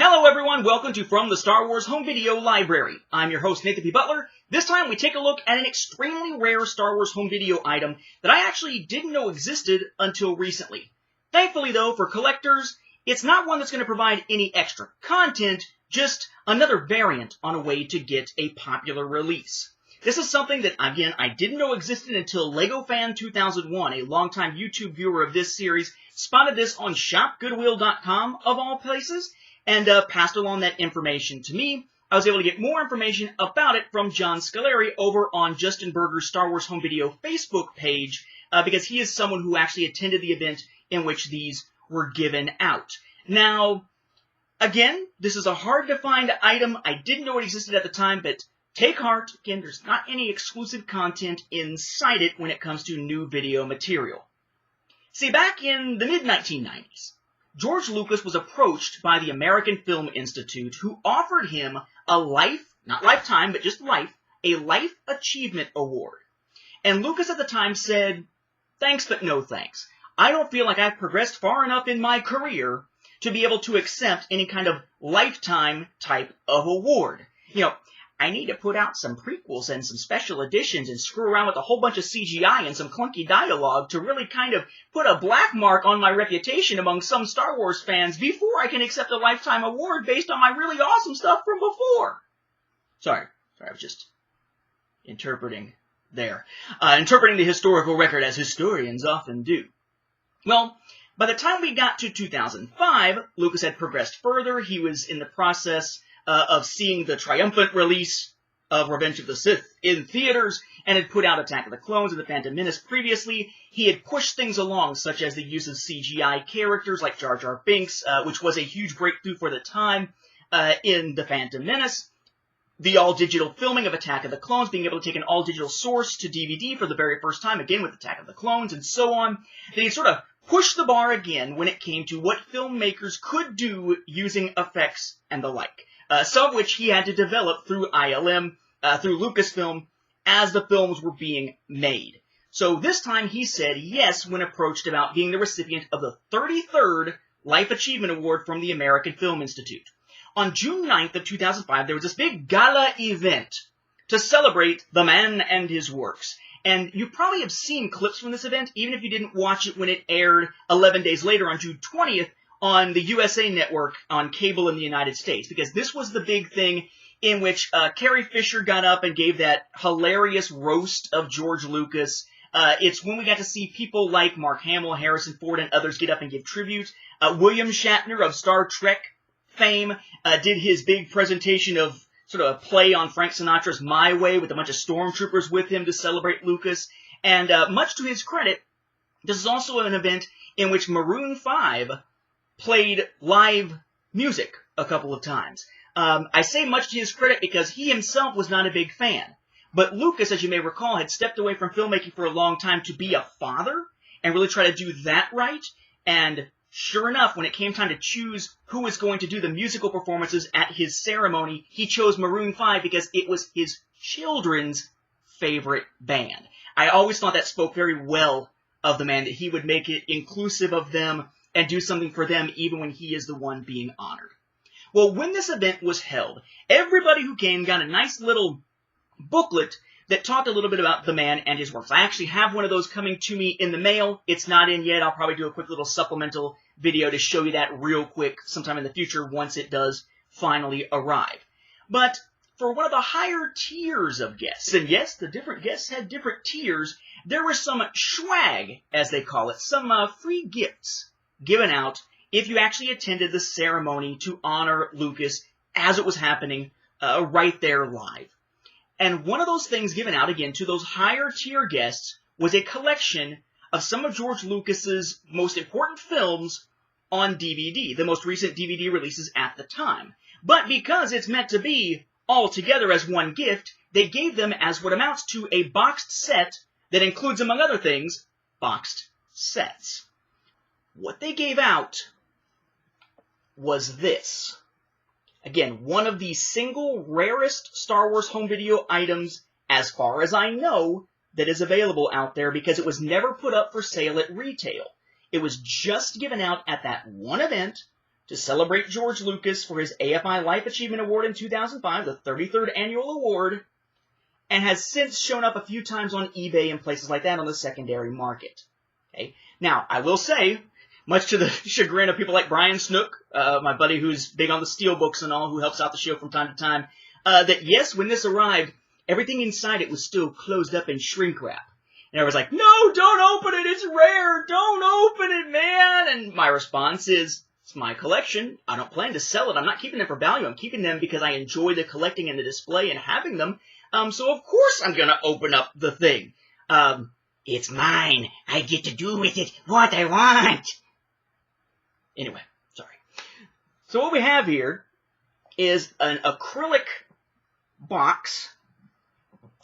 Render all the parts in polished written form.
Hello everyone, welcome to From the Star Wars Home Video Library. I'm your host, Nathan P. Butler. This time we take a look at an extremely rare Star Wars home video item that I actually didn't know existed until recently. Thankfully though, for collectors, it's not one that's going to provide any extra content, just another variant on a way to get a popular release. This is something that, again, I didn't know existed until LegoFan2001, a longtime YouTube viewer of this series, spotted this on shopgoodwill.com of all places, and passed along that information to me. I was able to get more information about it from John Scaleri over on Justin Berger's Star Wars Home Video Facebook page, because he is someone who actually attended the event in which these were given out. Now, again, this is a hard-to-find item. I didn't know it existed at the time, but take heart. Again, there's not any exclusive content inside it when it comes to new video material. See, back in the mid-1990s, George Lucas was approached by the American Film Institute, who offered him a life, not lifetime, but just life, a Life Achievement Award. And Lucas at the time said, "Thanks, but no thanks. I don't feel like I've progressed far enough in my career to be able to accept any kind of lifetime type of award. You know, I need to put out some prequels and some special editions and screw around with a whole bunch of CGI and some clunky dialogue to really kind of put a black mark on my reputation among some Star Wars fans before I can accept a lifetime award based on my really awesome stuff from before." Sorry, I was just interpreting there. Interpreting the historical record as historians often do. Well, by the time we got to 2005, Lucas had progressed further. He was in the process of seeing the triumphant release of Revenge of the Sith in theaters, and had put out Attack of the Clones and The Phantom Menace previously. He had pushed things along, such as the use of CGI characters like Jar Jar Binks, which was a huge breakthrough for the time in The Phantom Menace. The all-digital filming of Attack of the Clones, being able to take an all-digital source to DVD for the very first time, again with Attack of the Clones, and so on. Then he sort of pushed the bar again when it came to what filmmakers could do using effects and the like. Some of which he had to develop through ILM, through Lucasfilm, as the films were being made. So this time he said yes when approached about being the recipient of the 33rd Life Achievement Award from the American Film Institute. On June 9th of 2005, there was this big gala event to celebrate the man and his works. And you probably have seen clips from this event, even if you didn't watch it when it aired 11 days later on June 20th, on the USA Network on cable in the United States, because this was the big thing in which Carrie Fisher got up and gave that hilarious roast of George Lucas. It's when we got to see people like Mark Hamill, Harrison Ford, and others get up and give tribute. William Shatner of Star Trek fame did his big presentation of sort of a play on Frank Sinatra's My Way with a bunch of stormtroopers with him to celebrate Lucas. And much to his credit, this is also an event in which Maroon 5 played live music a couple of times. I say much to his credit because he himself was not a big fan. But Lucas, as you may recall, had stepped away from filmmaking for a long time to be a father and really try to do that right. And sure enough, when it came time to choose who was going to do the musical performances at his ceremony, he chose Maroon 5 because it was his children's favorite band. I always thought that spoke very well of the man, that he would make it inclusive of them and do something for them even when he is the one being honored. Well, when this event was held, everybody who came got a nice little booklet that talked a little bit about the man and his works. I actually have one of those coming to me in the mail. It's not in yet. I'll probably do a quick little supplemental video to show you that real quick sometime in the future once it does finally arrive. But for one of the higher tiers of guests, and yes, the different guests had different tiers, there was some schwag, as they call it, some free gifts given out if you actually attended the ceremony to honor Lucas as it was happening right there live. And one of those things given out, again, to those higher tier guests was a collection of some of George Lucas's most important films on DVD, the most recent DVD releases at the time. But because it's meant to be all together as one gift, they gave them as what amounts to a boxed set that includes, among other things, boxed sets. What they gave out was this. Again, one of the single rarest Star Wars home video items, as far as I know, that is available out there because it was never put up for sale at retail. It was just given out at that one event to celebrate George Lucas for his AFI Life Achievement Award in 2005, the 33rd annual award, and has since shown up a few times on eBay and places like that on the secondary market. Okay? Now, I will say, much to the chagrin of people like Brian Snook, my buddy who's big on the steelbooks and all, who helps out the show from time to time, that yes, when this arrived, everything inside it was still closed up in shrink wrap. And everyone's like, no, don't open it, it's rare, don't open it, man! And my response is, it's my collection, I don't plan to sell it, I'm not keeping them for value, I'm keeping them because I enjoy the collecting and the display and having them, so of course I'm gonna open up the thing. It's mine, I get to do with it what I want! Anyway, sorry. So what we have here is an acrylic box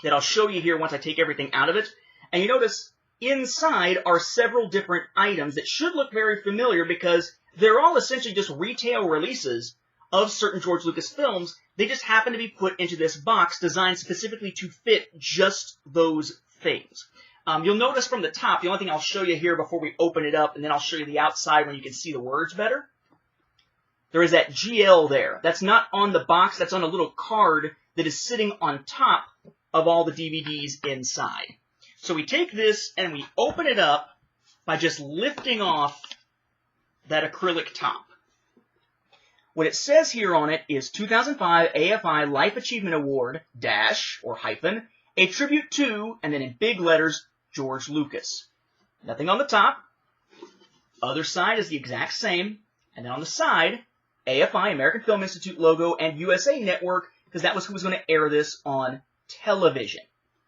that I'll show you here once I take everything out of it. And you notice inside are several different items that should look very familiar because they're all essentially just retail releases of certain George Lucas films. They just happen to be put into this box designed specifically to fit just those things. You'll notice from the top, the only thing I'll show you here before we open it up, and then I'll show you the outside when you can see the words better. There is that GL there. That's not on the box, that's on a little card that is sitting on top of all the DVDs inside. So we take this and we open it up by just lifting off that acrylic top. What it says here on it is 2005 AFI Life Achievement Award, dash, or hyphen, a tribute to, and then in big letters, George Lucas. Nothing on the top. Other side is the exact same. And then on the side, AFI, American Film Institute logo, and USA Network, because that was who was going to air this on television.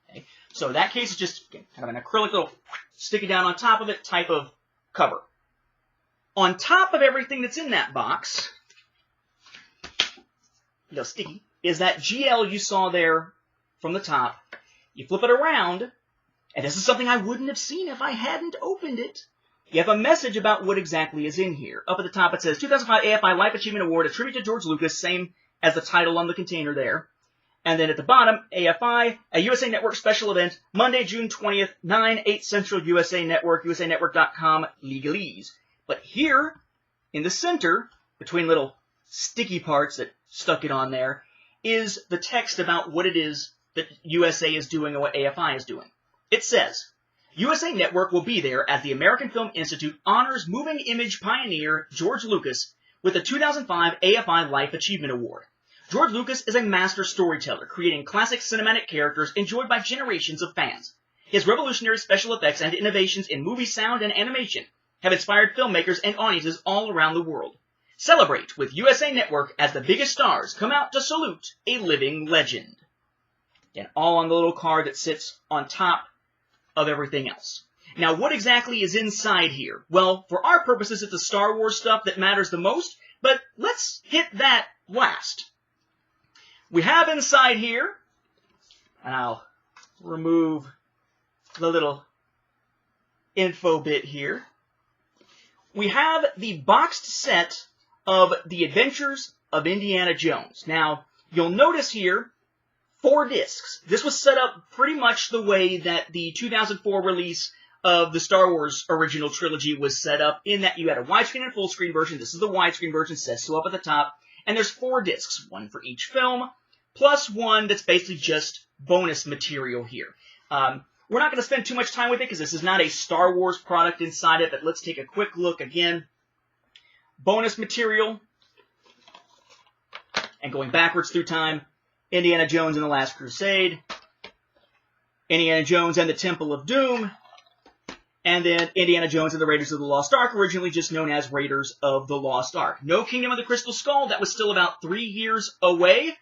Okay? So in that case, it's just again, kind of an acrylic little sticky down on top of it type of cover. On top of everything that's in that box, sticky, is that GL you saw there from the top. You flip it around, and this is something I wouldn't have seen if I hadn't opened it. You have a message about what exactly is in here. Up at the top it says, 2005 AFI Life Achievement Award, a tribute to George Lucas, same as the title on the container there. And then at the bottom, AFI, a USA Network special event, Monday, June 20th, 9, 8 Central, USA Network, usanetwork.com, legalese. But here, in the center, between little sticky parts that stuck it on there, is the text about what it is that USA is doing and what AFI is doing. It says, USA Network will be there as the American Film Institute honors moving image pioneer George Lucas with the 2005 AFI Life Achievement Award. George Lucas is a master storyteller, creating classic cinematic characters enjoyed by generations of fans. His revolutionary special effects and innovations in movie sound and animation have inspired filmmakers and audiences all around the world. Celebrate with USA Network as the biggest stars come out to salute a living legend. And all on the little card that sits on top of everything else. Now, what exactly is inside here? Well, for our purposes, it's the Star Wars stuff that matters the most, but let's hit that last. We have inside here, and I'll remove the little info bit here. We have the boxed set of The Adventures of Indiana Jones. Now, you'll notice here 4 discs. This was set up pretty much the way that the 2004 release of the Star Wars original trilogy was set up, in that you had a widescreen and full screen version. This is the widescreen version, says so up at the top. And there's 4 discs, one for each film, plus one that's basically just bonus material here. We're not going to spend too much time with it because this is not a Star Wars product inside it, but let's take a quick look again. Bonus material, and going backwards through time, Indiana Jones and the Last Crusade, Indiana Jones and the Temple of Doom, and then Indiana Jones and the Raiders of the Lost Ark, originally just known as Raiders of the Lost Ark. No Kingdom of the Crystal Skull, that was still about 3 years away,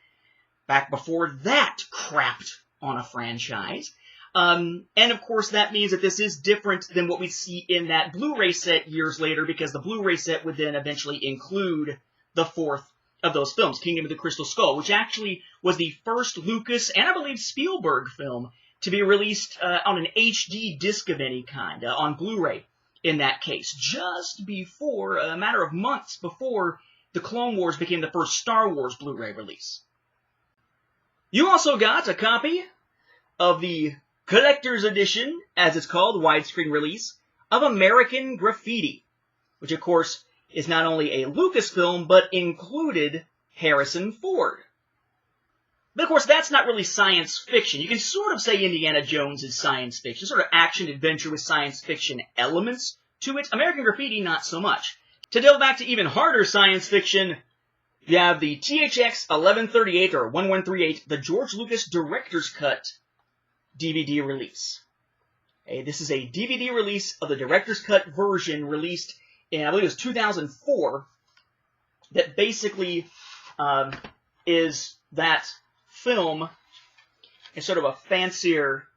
back before that crapped on a franchise. And of course that means that this is different than what we see in that Blu-ray set years later, because the Blu-ray set would then eventually include the 4th of those films, Kingdom of the Crystal Skull, which actually was the first Lucas and I believe Spielberg film to be released on an HD disc of any kind, on Blu-ray in that case, just before, a matter of months before the Clone Wars became the first Star Wars Blu-ray release. You also got a copy of the collector's edition, as it's called, widescreen release, of American Graffiti, which of course is not only a Lucasfilm, but included Harrison Ford. But of course, that's not really science fiction. You can sort of say Indiana Jones is science fiction, sort of action-adventure with science fiction elements to it. American Graffiti, not so much. To delve back to even harder science fiction, you have the THX 1138 or 1138, the George Lucas Director's Cut DVD release. Okay, this is a DVD release of the Director's Cut version released in, I believe it was 2004, that basically is that film in sort of a fancier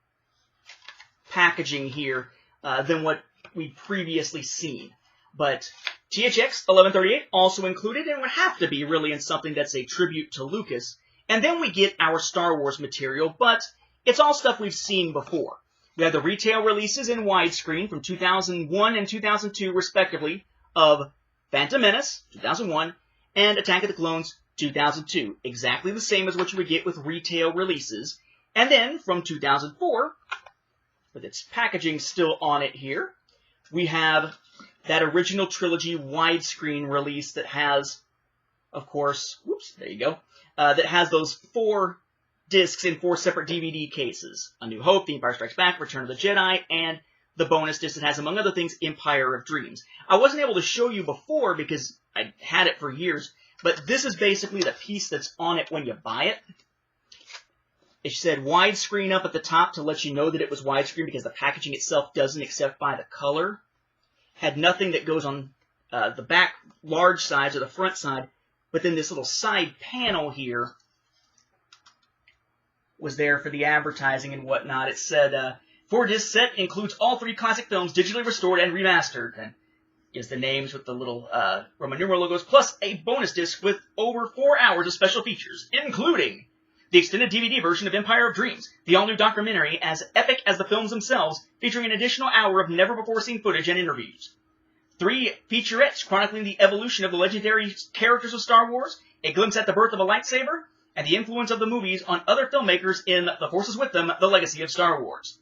packaging here than what we'd previously seen. But THX 1138 also included, and would have to be really in something that's a tribute to Lucas. And then we get our Star Wars material, but it's all stuff we've seen before. We have the retail releases in widescreen from 2001 and 2002, respectively, of Phantom Menace, 2001, and Attack of the Clones, 2002. Exactly the same as what you would get with retail releases. And then, from 2004, with its packaging still on it here, we have that original trilogy widescreen release that has, of course, whoops, there you go, that has those 4 discs in 4 separate DVD cases. A New Hope, The Empire Strikes Back, Return of the Jedi, and the bonus disc that has, among other things, Empire of Dreams. I wasn't able to show you before because I had it for years, but this is basically the piece that's on it when you buy it. It said widescreen up at the top to let you know that it was widescreen because the packaging itself doesn't accept by the color. Had nothing that goes on the back large sides or the front side, but then this little side panel here was there for the advertising and whatnot. It said, 4-disc set includes all 3 classic films digitally restored and remastered. And gives the names with the little Roman numeral logos, plus a bonus disc with over 4 hours of special features, including the extended DVD version of Empire of Dreams, the all-new documentary as epic as the films themselves, featuring an additional hour of never-before-seen footage and interviews. 3 featurettes chronicling the evolution of the legendary characters of Star Wars, a glimpse at the birth of a lightsaber, and the influence of the movies on other filmmakers in The Force is With Them, The Legacy of Star Wars.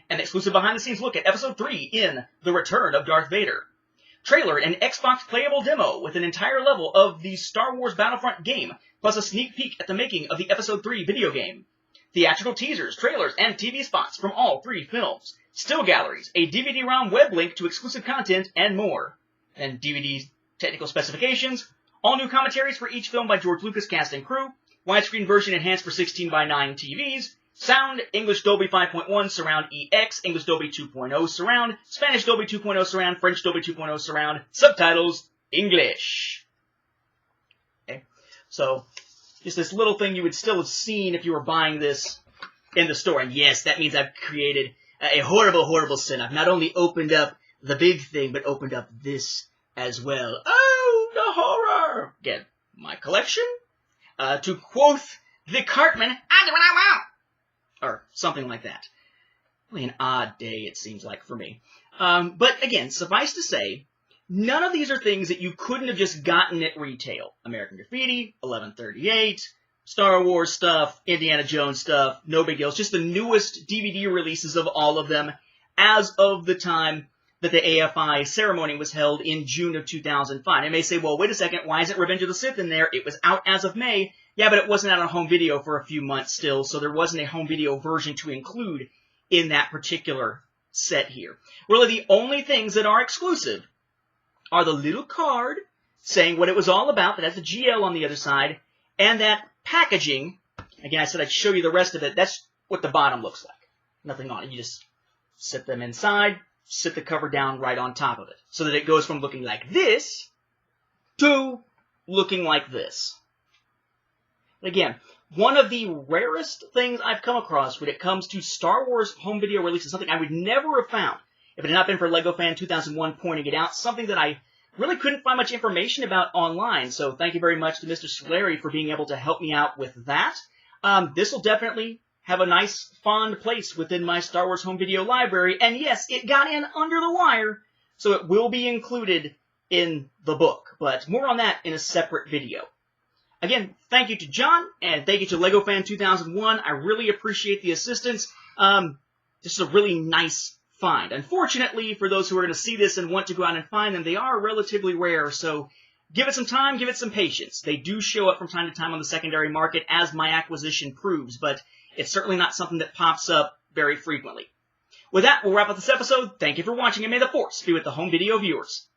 An exclusive behind-the-scenes look at Episode 3 in The Return of Darth Vader. Trailer and Xbox playable demo with an entire level of the Star Wars Battlefront game, plus a sneak peek at the making of the Episode 3 video game. Theatrical teasers, trailers, and TV spots from all 3 films. Still galleries, a DVD-ROM web link to exclusive content, and more. And DVD technical specifications, all new commentaries for each film by George Lucas cast and crew, widescreen version enhanced for 16:9 TVs, sound, English Dolby 5.1 Surround EX, English Dolby 2.0 Surround, Spanish Dolby 2.0 Surround, French Dolby 2.0 Surround, subtitles, English. Okay, so just this little thing you would still have seen if you were buying this in the store. And yes, that means I've created a horrible, horrible sin. I've not only opened up the big thing, but opened up this as well. Oh, the horror! Again, my collection? To quote the Cartman, I do what I want! Or something like that. Really an odd day, it seems like, for me. But again, suffice to say, none of these are things that you couldn't have just gotten at retail. American Graffiti, 1138, Star Wars stuff, Indiana Jones stuff, no big deal. It's just the newest DVD releases of all of them as of the time that the AFI ceremony was held in June of 2005. I may say, well, wait a second, why isn't Revenge of the Sith in there? It was out as of May. Yeah, but it wasn't out on home video for a few months still, so there wasn't a home video version to include in that particular set here. Really, the only things that are exclusive are the little card saying what it was all about, that has the GL on the other side, and that packaging. Again, I said I'd show you the rest of it. That's what the bottom looks like. Nothing on it. You just sit them inside, sit the cover down right on top of it, so that it goes from looking like this to looking like this. Again, one of the rarest things I've come across when it comes to Star Wars home video releases, something I would never have found if it had not been for Lego Fan 2001 pointing it out, something that I really couldn't find much information about online. So thank you very much to Mr. Solari for being able to help me out with that. This will definitely have a nice, fond place within my Star Wars home video library. And yes, it got in under the wire, so it will be included in the book. But more on that in a separate video. Again, thank you to John, and thank you to Lego Fan 2001. I really appreciate the assistance. This is a really nice, find. Unfortunately, for those who are going to see this and want to go out and find them, they are relatively rare, so give it some time, give it some patience. They do show up from time to time on the secondary market, as my acquisition proves, but it's certainly not something that pops up very frequently. With that, we'll wrap up this episode. Thank you for watching, and may the Force be with the home video viewers.